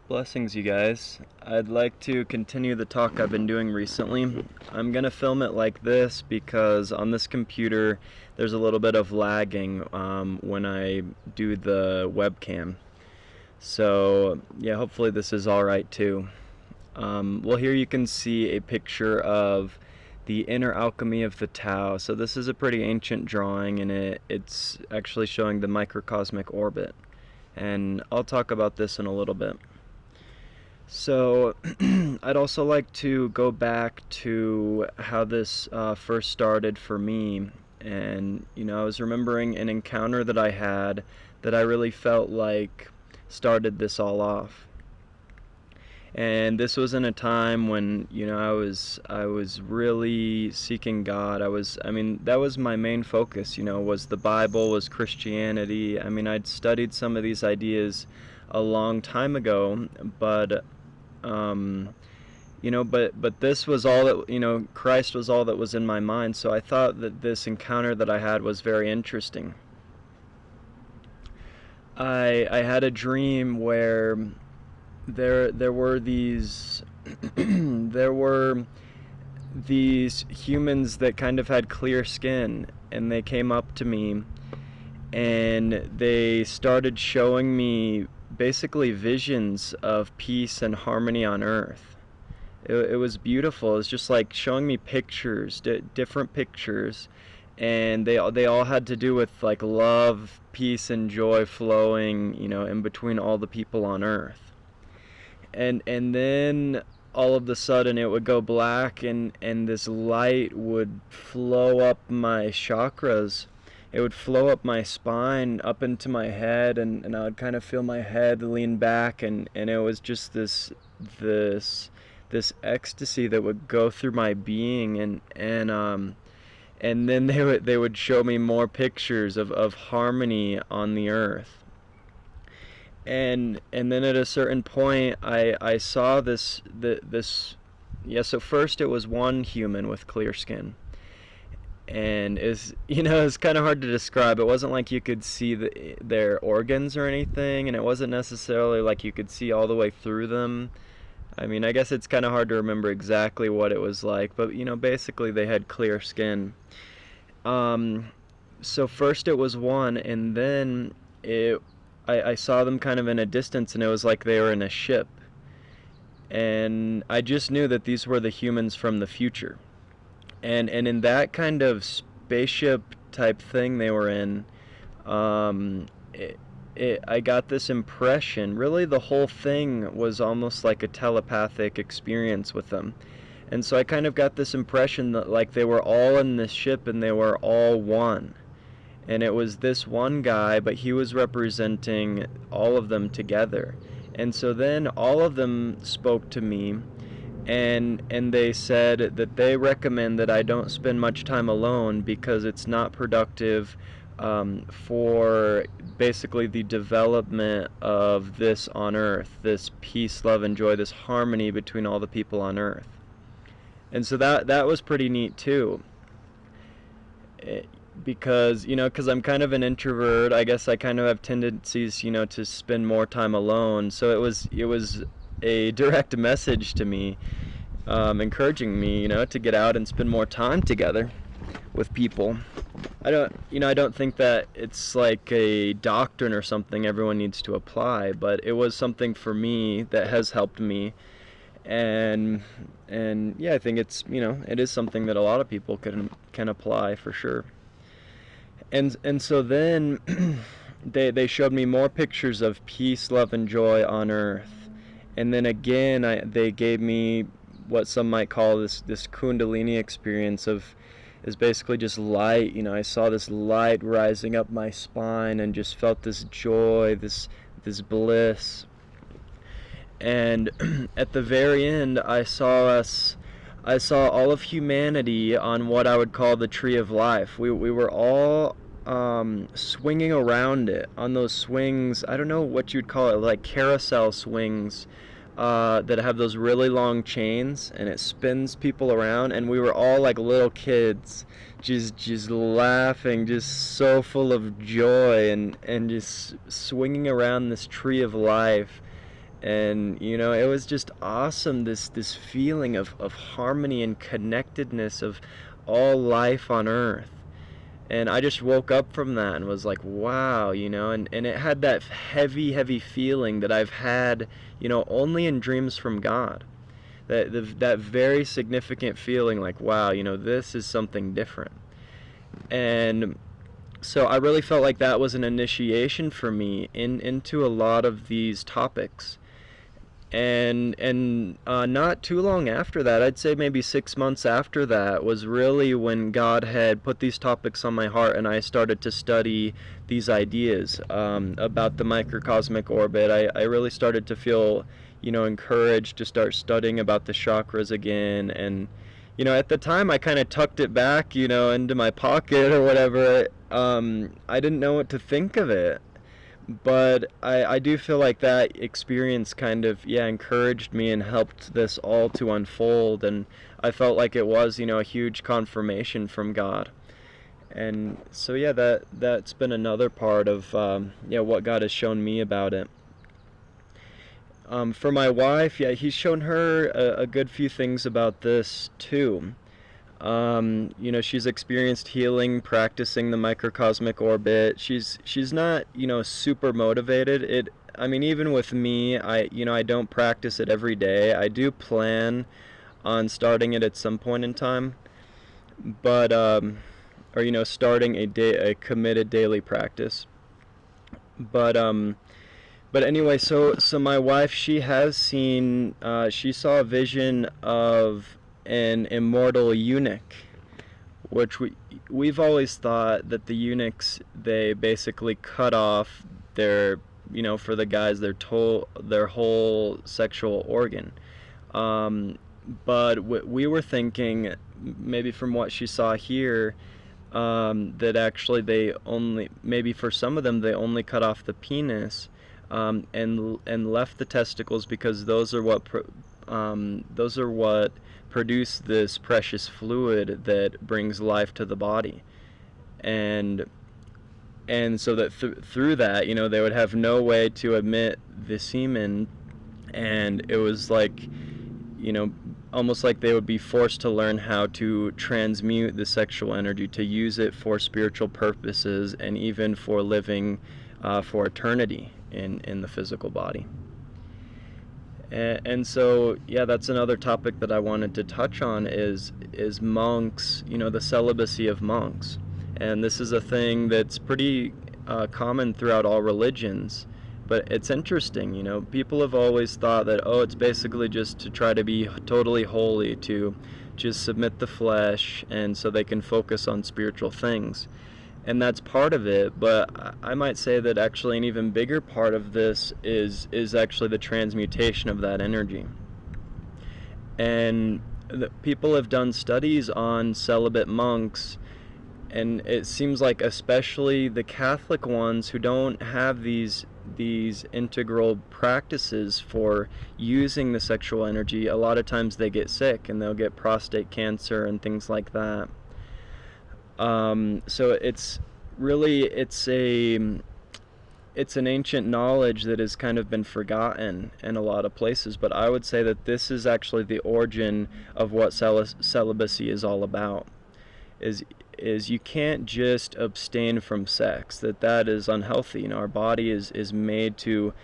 Blessings, you guys. I'd like to continue the talk I've been doing recently. I'm going to film it like this because on this computer there's a little bit of lagging when I do the webcam. So, yeah, hopefully this is alright too. Well, here you can see a picture of the inner alchemy of the Tao. So this is a pretty ancient drawing, and it's actually showing the microcosmic orbit. And I'll talk about this in a little bit. So I'd also like to go back to how this first started for me. And, I was remembering an encounter that I had that I really felt like started this all off. And this was in a time when, I was really seeking God. That was my main focus, was the Bible, was Christianity. I'd studied some of these ideas a long time ago, but but this was all that, Christ was all that was in my mind. So I thought that this encounter that I had was very interesting. I had a dream where there were these there were these humans that kind of had clear skin, and they came up to me and they started showing me basically visions of peace and harmony on earth. It was beautiful. It was just like showing me pictures, different pictures, and they all had to do with like love, peace, and joy flowing, in between all the people on earth. And then all of a sudden it would go black, and this light would flow up my chakras. It would flow up my spine, up into my head, and I would kind of feel my head lean back, and it was just this ecstasy that would go through my being, and then they would show me more pictures of harmony on the earth. And then at a certain point I saw this. So first it was one human with clear skin, and it's kind of hard to describe. It wasn't like you could see their organs or anything, and it wasn't necessarily like you could see all the way through them. I guess it's kind of hard to remember exactly what it was like, but basically they had clear skin. So first it was one, and then I saw them kind of in a distance, and it was like they were in a ship. And I just knew that these were the humans from the future. And in that kind of spaceship type thing they were in, I got this impression. Really, the whole thing was almost like a telepathic experience with them. And so I kind of got this impression that like they were all in this ship and they were all one. And it was this one guy, but he was representing all of them together. And so then all of them spoke to me, and they said that they recommend that I don't spend much time alone because it's not productive for basically the development of this on earth, this peace, love, and joy, this harmony between all the people on earth. And so that was pretty neat too. Because I'm kind of an introvert. I guess I kind of have tendencies, to spend more time alone. So it was a direct message to me, encouraging me, to get out and spend more time together with people. I don't think that it's like a doctrine or something everyone needs to apply, but it was something for me that has helped me. And yeah, I think it's, it is something that a lot of people can apply for sure. And so then they showed me more pictures of peace, love, and joy on earth. And then again they gave me what some might call this kundalini experience is basically just light. I saw this light rising up my spine and just felt this joy, this bliss. And at the very end I saw all of humanity on what I would call the tree of life. We were all swinging around it on those swings. I don't know what you'd call it, like carousel swings that have those really long chains, and it spins people around. And we were all like little kids, just laughing, just so full of joy, and just swinging around this tree of life. And it was just awesome, this feeling of harmony and connectedness of all life on earth. And I just woke up from that and was like, wow, and it had that heavy feeling that I've had, only in dreams from God. That very significant feeling like, wow, this is something different. And so I really felt like that was an initiation for me into a lot of these topics. And not too long after that, I'd say maybe 6 months after that, was really when God had put these topics on my heart, and I started to study these ideas about the microcosmic orbit. I really started to feel, encouraged to start studying about the chakras again. And at the time I kind of tucked it back, into my pocket or whatever. I didn't know what to think of it. But I do feel like that experience kind of, encouraged me and helped this all to unfold. And I felt like it was, a huge confirmation from God. And so, that's been another part of, what God has shown me about it. For my wife, he's shown her a good few things about this too. She's experienced healing practicing the microcosmic orbit. She's not, super motivated. Even with me, I don't practice it every day. I do plan on starting it at some point in time, but or starting a committed daily practice. But anyway, so my wife, she has seen, she saw a vision of an immortal eunuch, which we've always thought that the eunuchs, they basically cut off their, for the guys, their whole sexual organ. But we were thinking, maybe from what she saw here, that actually maybe for some of them, they only cut off the penis, and left the testicles, because those are what produce this precious fluid that brings life to the body. And so that through that, they would have no way to emit the semen. And it was like, almost like they would be forced to learn how to transmute the sexual energy, to use it for spiritual purposes, and even for living for eternity in the physical body. And so, that's another topic that I wanted to touch on is monks, the celibacy of monks. And this is a thing that's pretty common throughout all religions. But it's interesting, people have always thought that, it's basically just to try to be totally holy, to just submit the flesh, and so they can focus on spiritual things. And that's part of it, but I might say that actually an even bigger part of this is actually the transmutation of that energy. And people have done studies on celibate monks, and it seems like especially the Catholic ones who don't have these integral practices for using the sexual energy, a lot of times they get sick, and they'll get prostate cancer and things like that. So it's an ancient knowledge that has kind of been forgotten in a lot of places, but I would say that this is actually the origin of what celibacy is all about. Is you can't just abstain from sex, that is unhealthy. Our body is made to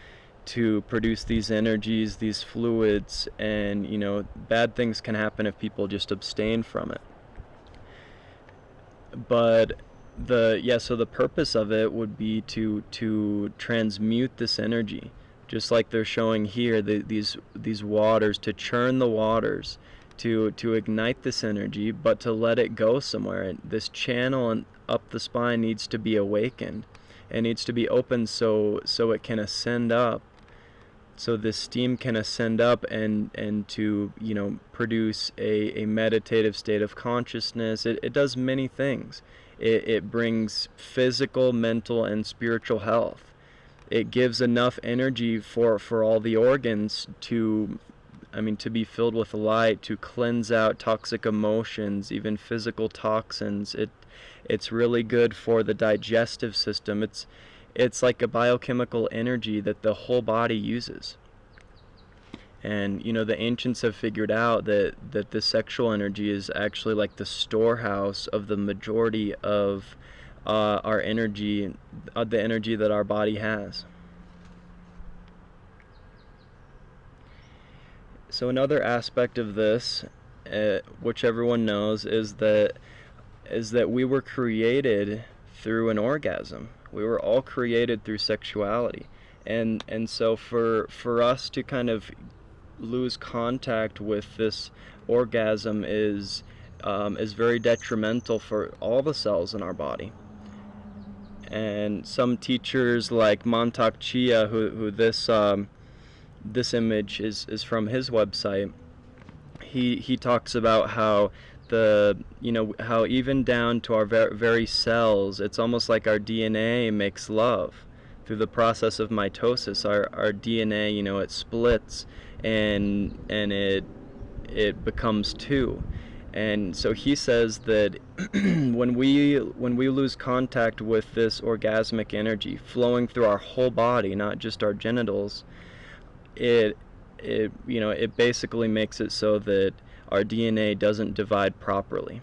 produce these energies, these fluids, and bad things can happen if people just abstain from it. But so the purpose of it would be to transmute this energy, just like they're showing here, these waters, to churn the waters, to ignite this energy, but to let it go somewhere. And this channel and up the spine needs to be awakened. It needs to be open so it can ascend up. So this steam can ascend up and to produce a meditative state of consciousness. It does many things. It brings physical, mental, and spiritual health. It gives enough energy for all the organs to be filled with light, to cleanse out toxic emotions, even physical toxins. It's really good for the digestive system. It's like a biochemical energy that the whole body uses. And the ancients have figured out that the sexual energy is actually like the storehouse of the majority of our energy, the energy that our body has. So another aspect of this, which everyone knows, is that we were created through an orgasm. We were all created through sexuality, and so for us to kind of lose contact with this orgasm is very detrimental for all the cells in our body. And some teachers like Mantak Chia, who this image is from his website, he talks about how how even down to our very cells, it's almost like our DNA makes love. Through the process of mitosis, our DNA, it splits and it becomes two. And so he says that when we lose contact with this orgasmic energy flowing through our whole body, not just our genitals, it basically makes it so that our DNA doesn't divide properly.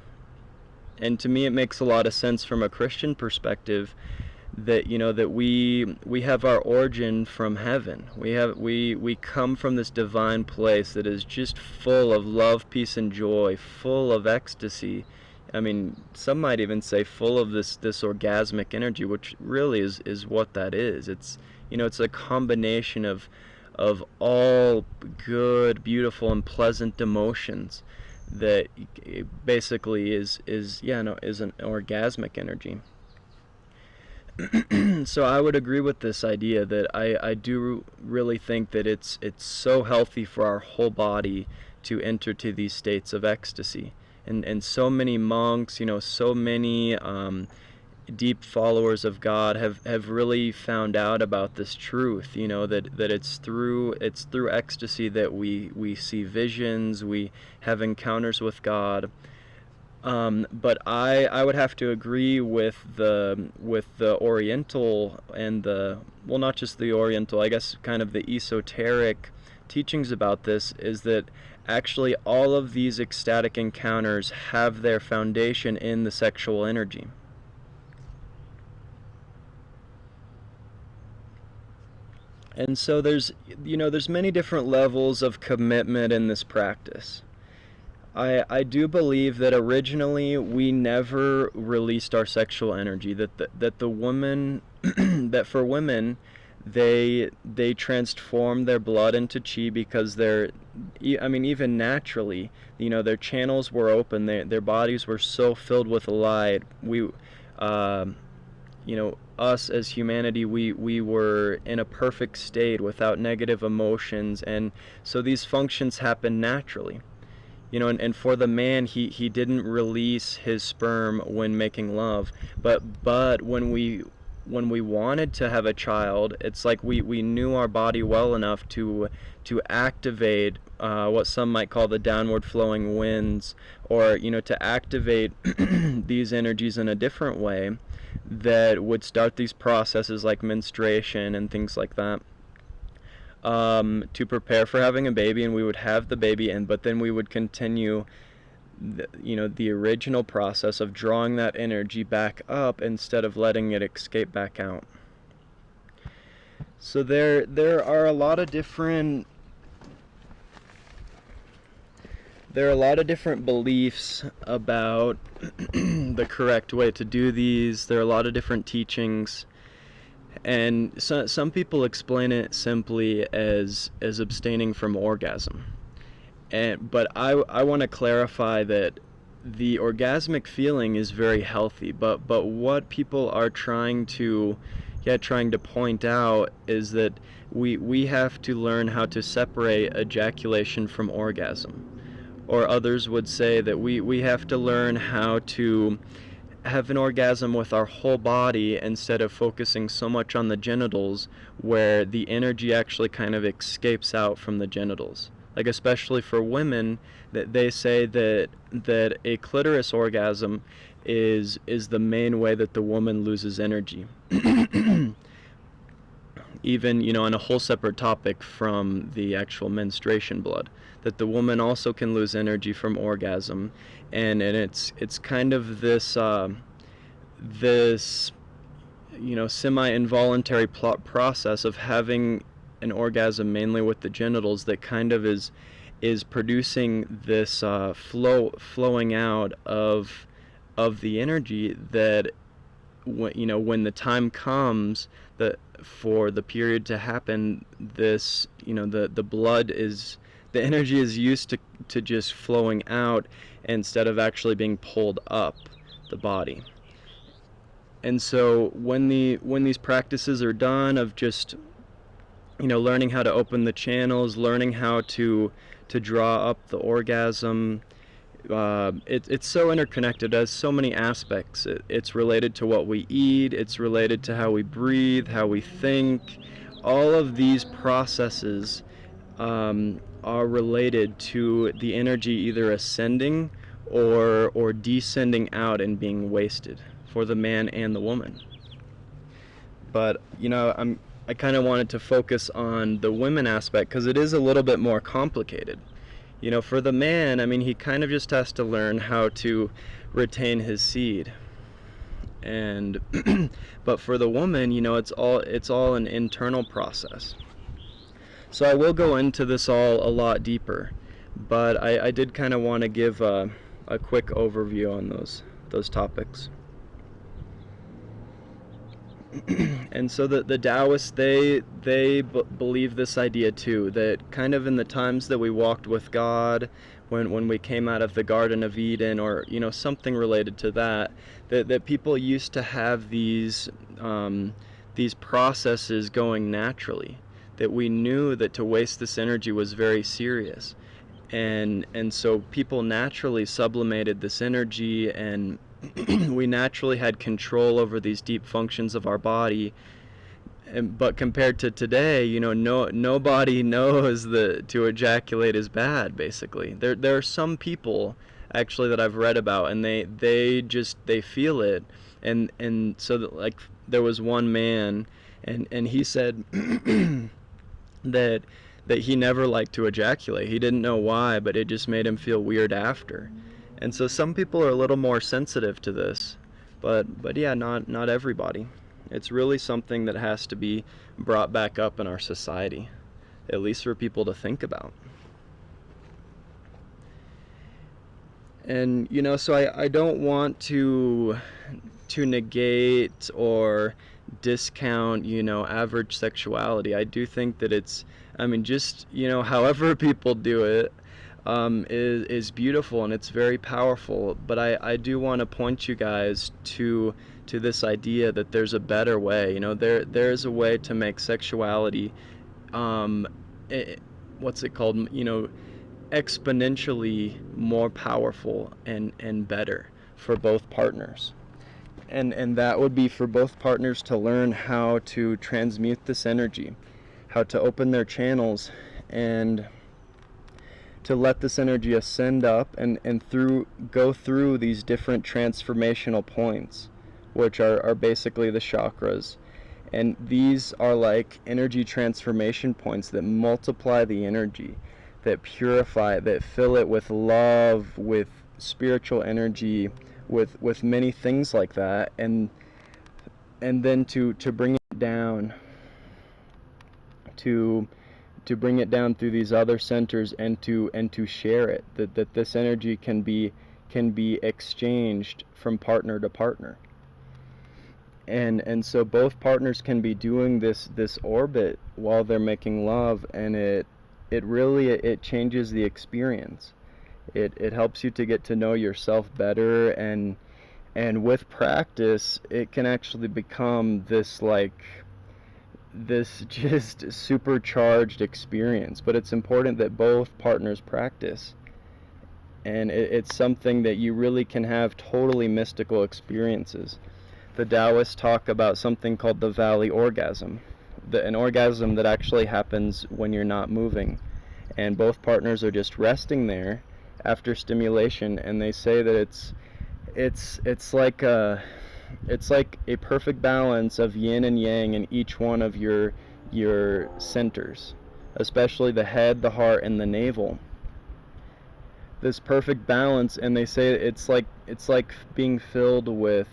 And to me, it makes a lot of sense from a Christian perspective that that we have our origin from heaven. We come from this divine place that is just full of love, peace, and joy, full of ecstasy. I mean, some might even say full of this orgasmic energy, which really is what that is. It's it's a combination of all good, beautiful, and pleasant emotions that basically is an orgasmic energy. So I would agree with this idea that I do really think that it's so healthy for our whole body to enter to these states of ecstasy. And so many monks, so many deep followers of God have really found out about this truth, that it's through ecstasy that we see visions, we have encounters with God. But I would have to agree with the Oriental and not just the Oriental, I guess kind of the esoteric teachings about this, is that actually all of these ecstatic encounters have their foundation in the sexual energy. And so there's many different levels of commitment in this practice. I do believe that originally we never released our sexual energy, that the woman that for women they transform their blood into chi because even naturally, their channels were open, their bodies were so filled with light. Us as humanity, we were in a perfect state without negative emotions, and so these functions happen naturally. And for the man, he didn't release his sperm when making love, but when we wanted to have a child, it's like we knew our body well enough to activate what some might call the downward flowing winds, or to activate these energies in a different way that would start these processes like menstruation and things like that, to prepare for having a baby. And we would have the baby, but then we would continue the original process of drawing that energy back up instead of letting it escape back out. So there are a lot of different beliefs about the correct way to do these. There are a lot of different teachings, and some people explain it simply as abstaining from orgasm. But I want to clarify that the orgasmic feeling is very healthy, but what people are trying to point out is that we have to learn how to separate ejaculation from orgasm. Or others would say that we have to learn how to have an orgasm with our whole body instead of focusing so much on the genitals, where the energy actually kind of escapes out from the genitals. Like, especially for women, that they say that a clitoris orgasm is the main way that the woman loses energy. even, on a whole separate topic from the actual menstruation blood, that the woman also can lose energy from orgasm, and it's kind of this semi-involuntary process of having an orgasm, mainly with the genitals, that kind of is producing this flowing out of the energy, that when the time comes that for the period to happen, this the blood is the energy is used to just flowing out instead of actually being pulled up the body. And so when these practices are done of just learning how to open the channels, learning how to draw up the orgasm, it's so interconnected. It has so many aspects. It's related to what we eat. It's related to how we breathe, how we think. All of these processes are related to the energy either ascending or descending out and being wasted for the man and the woman. But I kind of wanted to focus on the women aspect because it is a little bit more complicated. For the man, he kind of just has to learn how to retain his seed. And but for the woman, it's all an internal process. So I will go into this all a lot deeper, but I did kind of want to give a quick overview on those topics. And so the Taoists, they believe this idea too, that kind of in the times that we walked with God, when we came out of the Garden of Eden, or something related to that people used to have these processes going naturally, that we knew that to waste this energy was very serious, and so people naturally sublimated this energy, and we naturally had control over these deep functions of our body. But compared to today, nobody knows that to ejaculate is bad. Basically, there are some people actually that I've read about, and they feel it, and so that, like, there was one man, and he said that he never liked to ejaculate. He didn't know why, but it just made him feel weird after. And so some people are a little more sensitive to this, but yeah, not everybody. It's really something that has to be brought back up in our society, at least for people to think about. And so I don't want to negate or discount average sexuality. I do think that it's just however people do it is beautiful, and it's very powerful. But I do want to point you guys to this idea that there's a better way. There's a way to make sexuality what's it called, exponentially more powerful and better for both partners. And that would be for both partners to learn how to transmute this energy, how to open their channels, and to let this energy ascend up and go through these different transformational points, which are basically the chakras. And these are like energy transformation points that multiply the energy, that purify it, that fill it with love, with spiritual energy, with many things like that, and then to bring it down, to bring it down through these other centers, and to share it, that this energy can be exchanged from partner to partner. And so both partners can be doing this orbit while they're making love, and it really changes the experience. It helps you to get to know yourself better, and with practice it can actually become this just supercharged experience. But it's important that both partners practice, and it's something that you really can have totally mystical experiences. The Taoists talk about something called the valley orgasm, an orgasm that actually happens when you're not moving, and both partners are just resting there after stimulation, and they say that it's like a perfect balance of yin and yang in each one of your your centers, especially the head, the heart, and the navel. This perfect balance, and they say it's like being filled with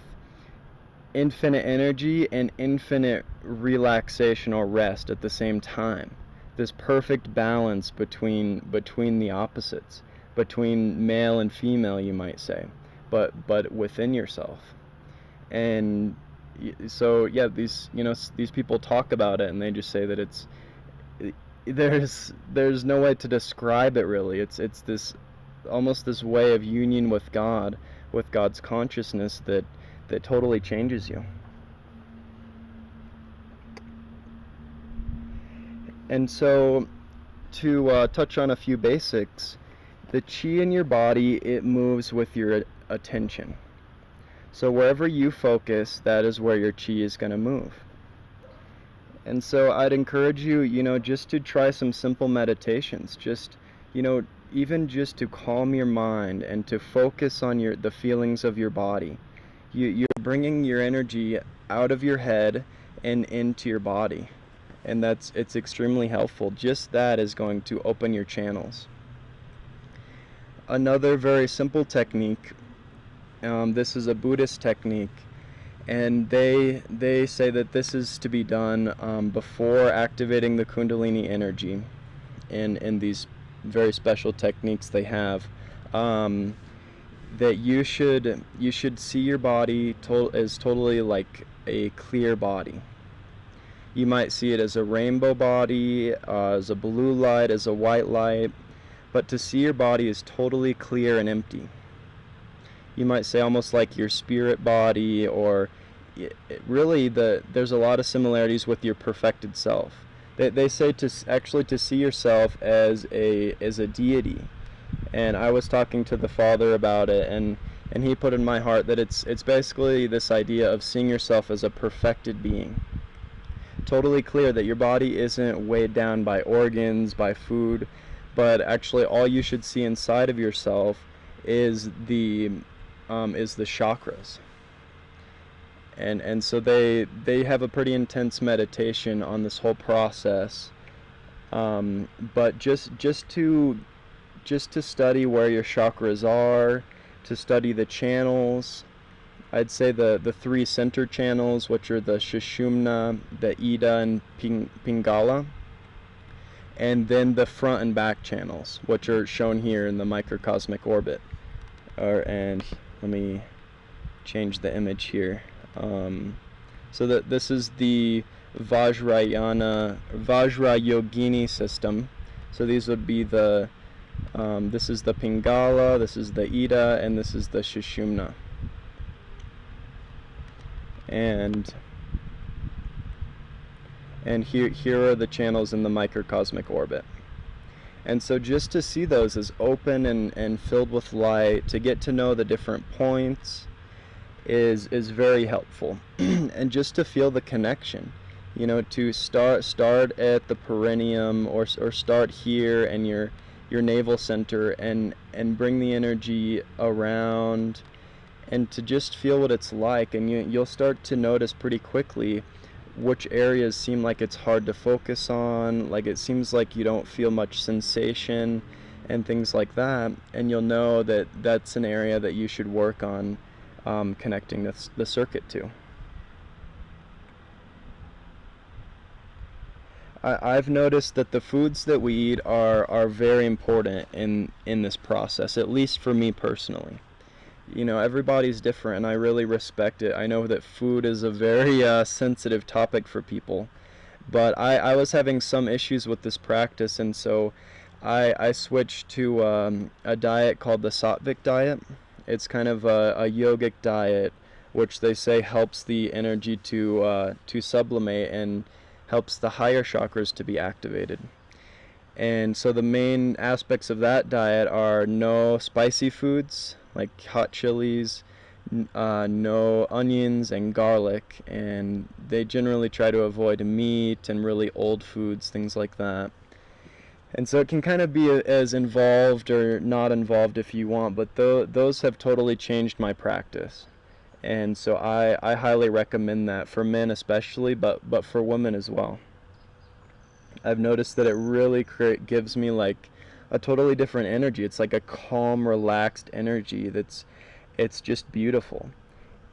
infinite energy and infinite relaxation or rest at the same time. This perfect balance between the opposites, between male and female, you might say, but within yourself. And so yeah, these people talk about it, and they just say that there's no way to describe it really. It's this almost this way of union with God, with God's consciousness that totally changes you. And so, to touch on a few basics, the chi in your body, it moves with your attention. So wherever you focus, that is where your chi is going to move. And so I'd encourage you, just to try some simple meditations. Just, even just to calm your mind and to focus on the feelings of your body. You're bringing your energy out of your head and into your body. And it's extremely helpful. Just that is going to open your channels. Another very simple technique, this is a Buddhist technique, and they say that this is to be done before activating the Kundalini energy in these very special techniques they have. That you should see your body as totally like a clear body. You might see it as a rainbow body, as a blue light, as a white light, but to see your body as totally clear and empty. You might say almost like your spirit body, or really there's a lot of similarities with your perfected self. They say to see yourself as a deity. And I was talking to the Father about it, and he put in my heart that it's basically this idea of seeing yourself as a perfected being. Totally clear that your body isn't weighed down by organs, by food, but actually all you should see inside of yourself is the chakras. And so they have a pretty intense meditation on this whole process. But just to study where your chakras are, to study the channels. I'd say the three center channels, which are the Sushumna, the Ida, and Pingala, and then the front and back channels, which are shown here in the microcosmic orbit. And let me change the image here. So that this is the Vajrayogini system. So these would be this is the Pingala, this is the Ida, and this is the Sushumna. And here are the channels in the microcosmic orbit. And so just to see those as open and filled with light, to get to know the different points is very helpful. And just to feel the connection, to start at the perineum, or start here and your navel center, and bring the energy around, and to just feel what it's like. And you'll start to notice pretty quickly which areas seem like it's hard to focus on, like it seems like you don't feel much sensation and things like that, and you'll know that that's an area that you should work on connecting the circuit to. I've noticed that the foods that we eat are very important in this process, at least for me personally. Everybody's different, and I really respect it. I know that food is a very sensitive topic for people, but I was having some issues with this practice, and so I switched to a diet called the Sattvic diet. It's kind of a yogic diet, which they say helps the energy to sublimate and helps the higher chakras to be activated. And so the main aspects of that diet are no spicy foods, like hot chilies, no onions and garlic, and they generally try to avoid meat and really old foods, things like that. And so it can kind of be as involved or not involved if you want, but those have totally changed my practice. And so I highly recommend that for men especially, but for women as well. I've noticed that it really gives me like a totally different energy. It's like a calm, relaxed energy it's just beautiful.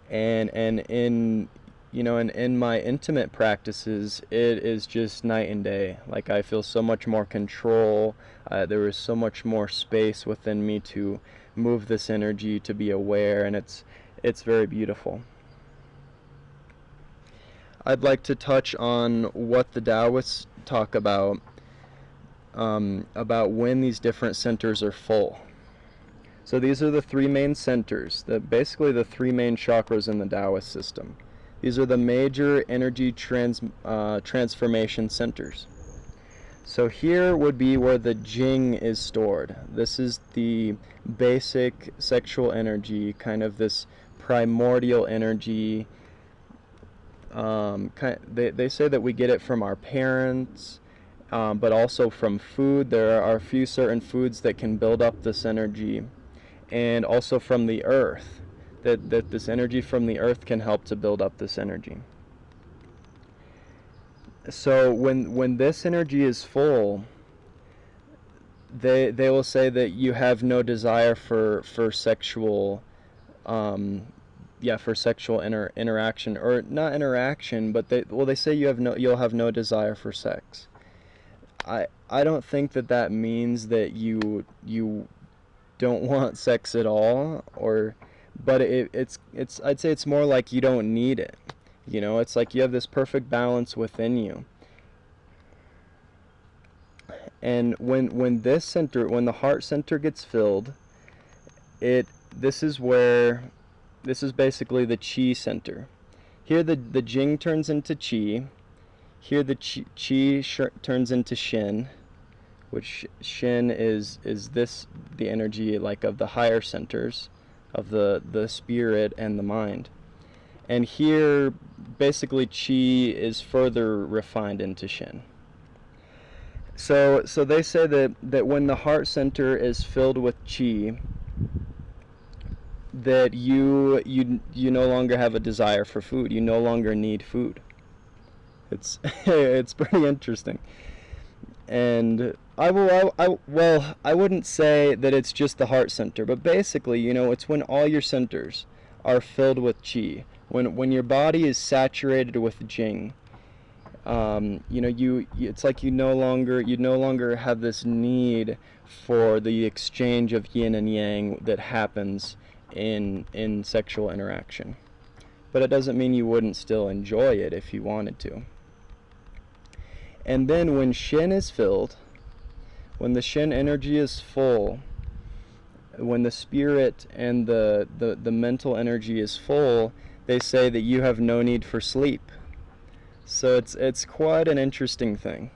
And in in my intimate practices, it is just night and day. Like, I feel so much more control. There is so much more space within me to move this energy, to be aware, and it's very beautiful. I'd like to touch on what the Taoists talk about when these different centers are full. So these are the three main centers, basically the three main chakras in the Taoist system. These are the major energy transformation centers. So here would be where the Jing is stored. This is the basic sexual energy, kind of this primordial energy. They say that we get it from our parents, but also from food. There are a few certain foods that can build up this energy, and also from the earth, that this energy from the earth can help to build up this energy. So when this energy is full, they will say that you have no desire for sexual for sexual interaction, or not interaction, but they say you'll have no desire for sex. I don't think that means that you don't want sex at all, but it's I'd say it's more like you don't need it. It's like you have this perfect balance within you. And when the heart center gets filled, this is basically the chi center. Here the Jing turns into chi. Here the chi turns into Shin, which Shin is the energy like of the higher centers of the spirit and the mind. And here basically chi is further refined into Shin. So they say that when the heart center is filled with chi, that you no longer have a desire for food. You no longer need food. It's it's pretty interesting. And I wouldn't say that it's just the heart center, but basically, it's when all your centers are filled with chi. When your body is saturated with Jing, it's like you no longer have this need for the exchange of yin and yang that happens in sexual interaction. But it doesn't mean you wouldn't still enjoy it if you wanted to. And then when Shin is filled, when the Shin energy is full, when the spirit and the mental energy is full, they say that you have no need for sleep. So it's quite an interesting thing.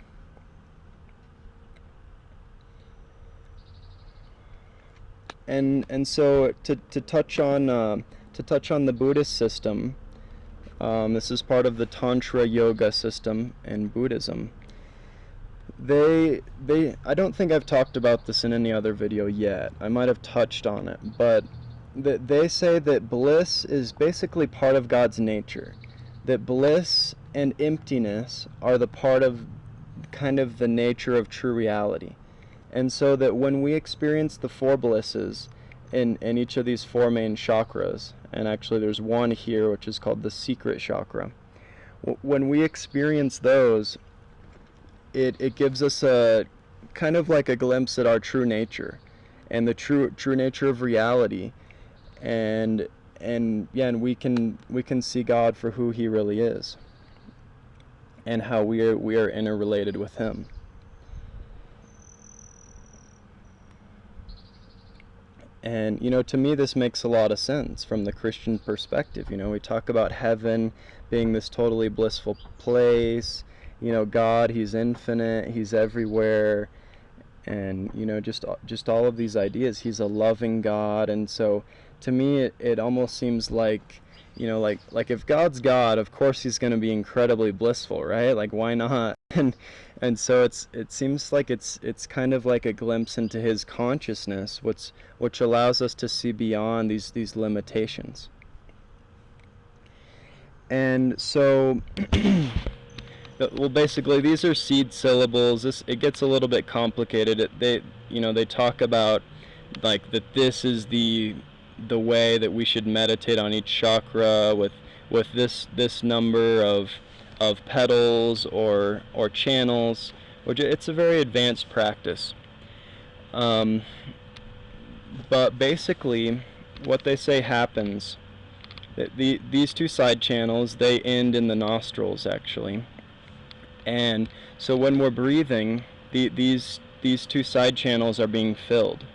And so to touch on the Buddhist system, this is part of the Tantra yoga system in Buddhism. I don't think I've talked about this in any other video yet. I might have touched on it, but they say that bliss is basically part of God's nature. That bliss and emptiness are the part of kind of the nature of true reality. And so that when we experience the four blisses in each of these four main chakras, and actually there's one here which is called the secret chakra, when we experience those, it gives us a kind of like a glimpse at our true nature and the true nature of reality, and we can see God for who He really is, and how we are interrelated with Him. And to me this makes a lot of sense from the Christian perspective. We talk about heaven being this totally blissful place. God, He's infinite, He's everywhere, and just all of these ideas. He's a loving God, and so to me it almost seems like like if God's God, of course He's going to be incredibly blissful, right? Like, why not? And so it seems like it's kind of like a glimpse into His consciousness, which allows us to see beyond these limitations. And so Well, basically, these are seed syllables. It gets a little bit complicated. They talk about like that this is the way that we should meditate on each chakra with this number of petals or channels, which it's a very advanced practice. Um, but basically, what they say happens. These two side channels, they end in the nostrils actually, and so when we're breathing, these two side channels are being filled,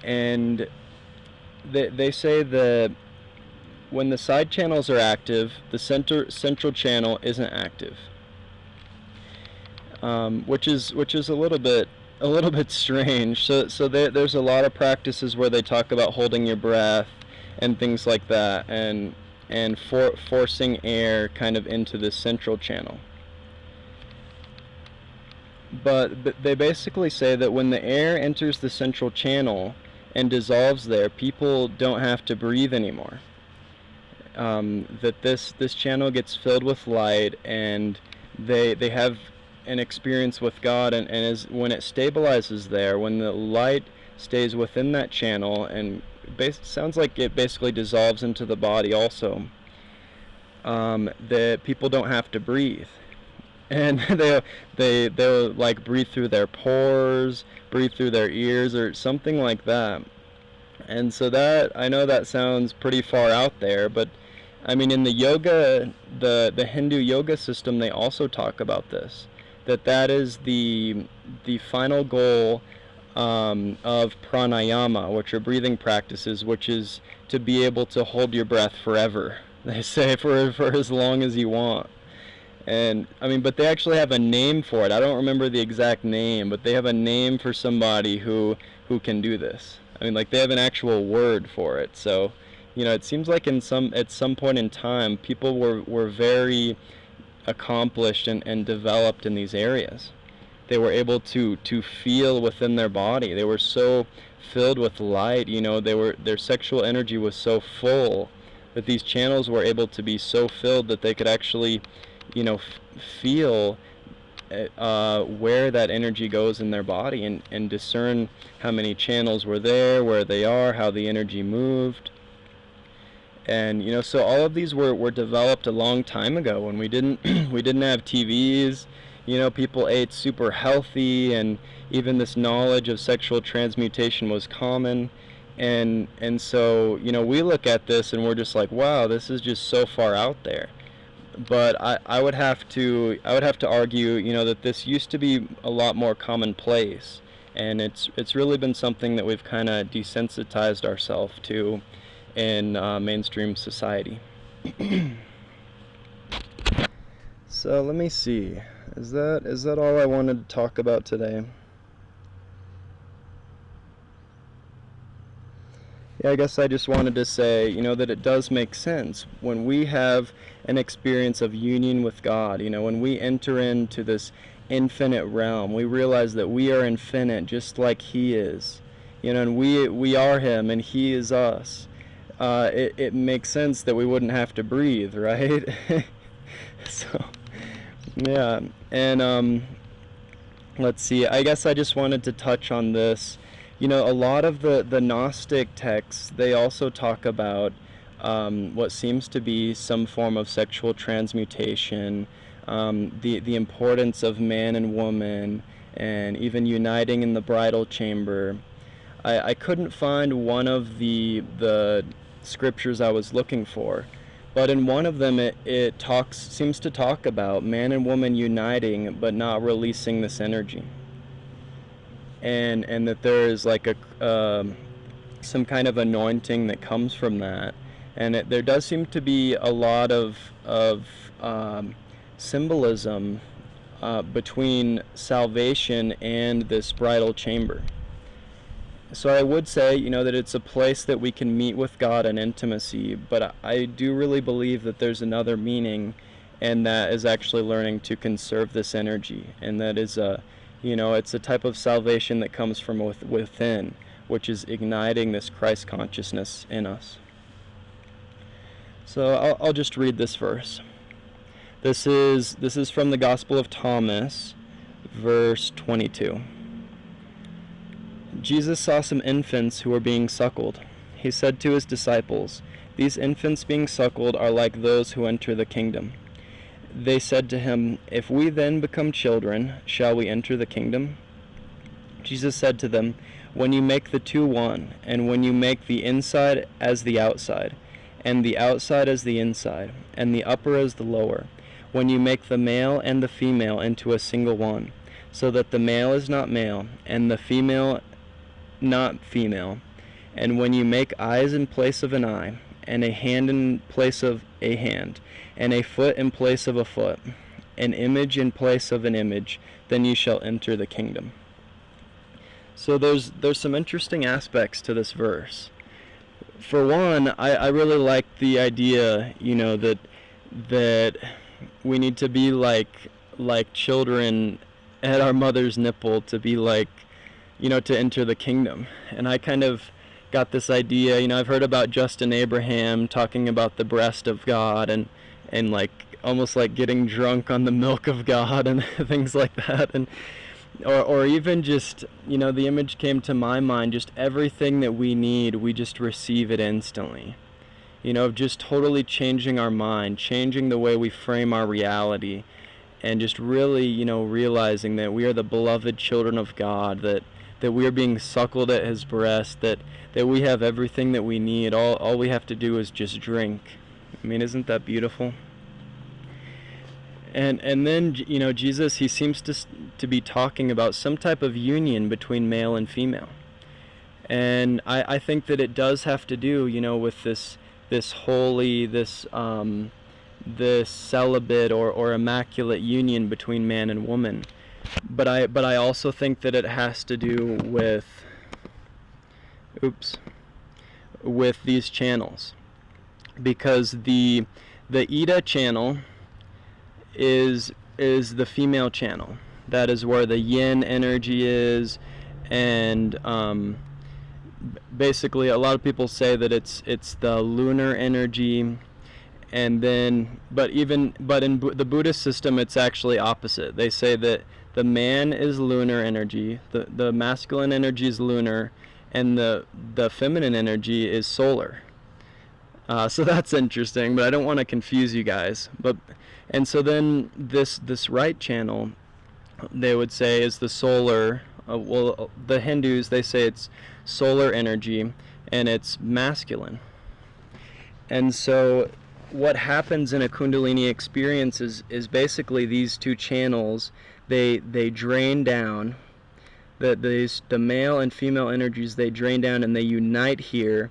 and they say that when the side channels are active, the central channel isn't active, which is a little bit strange. So there's a lot of practices where they talk about holding your breath and things like that, and forcing air kind of into the central channel. But they basically say that when the air enters the central channel and dissolves there, people don't have to breathe anymore. That this channel gets filled with light, and they have an experience with God, and when it stabilizes there, when the light stays within that channel, and sounds like it basically dissolves into the body also, that people don't have to breathe. And they'll like breathe through their pores, breathe through their ears, or something like that. And so that, I know that sounds pretty far out there, but I mean, in the yoga, the Hindu yoga system, they also talk about this, that is the final goal of pranayama, which are breathing practices, which is to be able to hold your breath forever. They say for as long as you want. And I mean, but they actually have a name for it. I don't remember the exact name, but they have a name for somebody who can do this. I mean, like, they have an actual word for it. So, it seems like at some point in time, people were very accomplished and developed in these areas. They were able to feel within their body. They were so filled with light. Their sexual energy was so full that these channels were able to be so filled that they could actually feel where that energy goes in their body, and discern how many channels were there, where they are, how the energy moved. And so all of these were developed a long time ago, when we didn't have TVs. People ate super healthy, and even this knowledge of sexual transmutation was common. And so we look at this and we're just like, wow, this is just so far out there. But I would have to argue, that this used to be a lot more commonplace, and it's really been something that we've kind of desensitized ourselves to in mainstream society. So let me see. Is that all I wanted to talk about today? Yeah, I guess I just wanted to say, that it does make sense when we have an experience of union with God. When we enter into this infinite realm, we realize that we are infinite, just like He is. And we are Him, and He is us. It makes sense that we wouldn't have to breathe, right? So, yeah, and let's see. I guess I just wanted to touch on this. A lot of the Gnostic texts, they also talk about what seems to be some form of sexual transmutation, the importance of man and woman, and even uniting in the bridal chamber. I couldn't find one of the scriptures I was looking for, but in one of them it seems to talk about man and woman uniting but not releasing this energy. And that there is like some kind of anointing that comes from that, and there does seem to be a lot of symbolism between salvation and this bridal chamber. So I would say, that it's a place that we can meet with God in intimacy, but I do really believe that there's another meaning, and that is actually learning to conserve this energy, and that is it's a type of salvation that comes from within, which is igniting this Christ consciousness in us. So I'll just read this verse. This is from the Gospel of Thomas, verse 22. Jesus saw some infants who were being suckled. He said to his disciples, "These infants being suckled are like those who enter the kingdom." They said to him, "If we then become children, shall we enter the kingdom?" Jesus said to them, "When you make the two one, and when you make the inside as the outside, and the outside as the inside, and the upper as the lower, when you make the male and the female into a single one, so that the male is not male, and the female not female, and when you make eyes in place of an eye, and a hand in place of a hand, and a foot in place of a foot, an image in place of an image, then you shall enter the kingdom." So there's some interesting aspects to this verse. For one, I really like the idea, that we need to be like children at our mother's nipple to be like, to enter the kingdom. And I kind of got this idea, I've heard about Justin Abraham talking about the breast of God and like almost like getting drunk on the milk of God and things like that. And or even just, the image came to my mind, just everything that we need, we just receive it instantly. Of just totally changing our mind, changing the way we frame our reality, and just really, realizing that we are the beloved children of God, that we are being suckled at his breast, that we have everything that we need. All we have to do is just drink. I mean, isn't that beautiful? And then, Jesus, he seems to be talking about some type of union between male and female. And I think that it does have to do, with this holy, this celibate or immaculate union between man and woman. But I also think that it has to do with these channels, because the Ida channel is the female channel. That is where the yin energy is, and basically a lot of people say that it's the lunar energy. And then but in the Buddhist system, it's actually opposite. They say that the man is lunar energy, the masculine energy is lunar, and the feminine energy is solar. So that's interesting, but I don't want to confuse you guys. And so then this right channel, they would say, is the solar. The Hindus, they say it's solar energy, and it's masculine. And so what happens in a Kundalini experience is basically these two channels, they drain down. The male and female energies, they drain down and they unite here,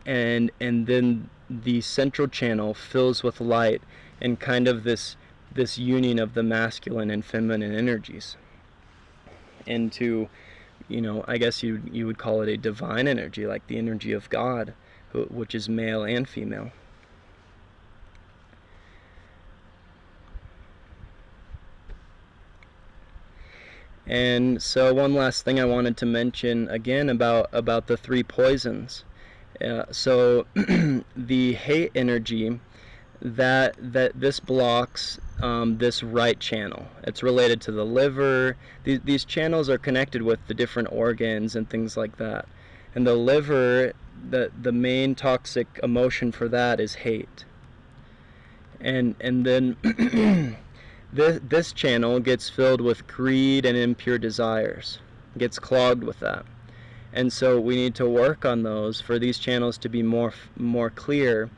and then the central channel fills with light, and kind of this union of the masculine and feminine energies into, I guess you would call it a divine energy, like the energy of God, which is male and female. And so one last thing I wanted to mention again about the three poisons. So the hate energy, that this blocks this right channel. It's related to the liver. These channels are connected with the different organs and things like that. And the liver, the main toxic emotion for that is hate. And then this channel gets filled with greed and impure desires, gets clogged with that. And so we need to work on those for these channels to be more clear,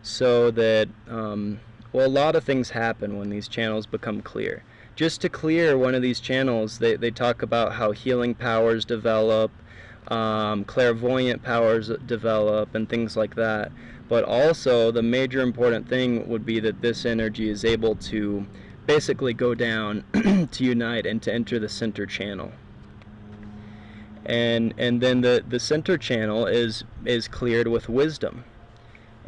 so that a lot of things happen when these channels become clear. Just to clear one of these channels, they talk about how healing powers develop, clairvoyant powers develop, and things like that. But also the major important thing would be that this energy is able to basically go down to unite and to enter the center channel. And then the center channel is cleared with wisdom,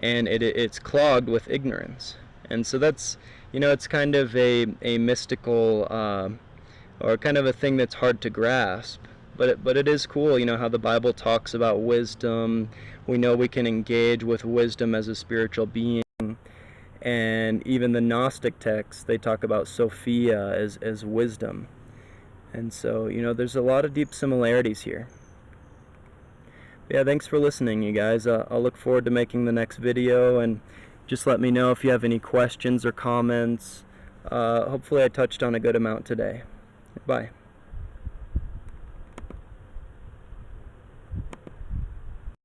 and it's clogged with ignorance. And so that's, it's kind of a mystical or kind of a thing that's hard to grasp, but it is cool, how the Bible talks about wisdom. We know we can engage with wisdom as a spiritual being. And even the Gnostic texts, they talk about Sophia as wisdom. And so, there's a lot of deep similarities here. Yeah, thanks for listening, you guys. I'll look forward to making the next video, and just let me know if you have any questions or comments. Hopefully I touched on a good amount today. Bye.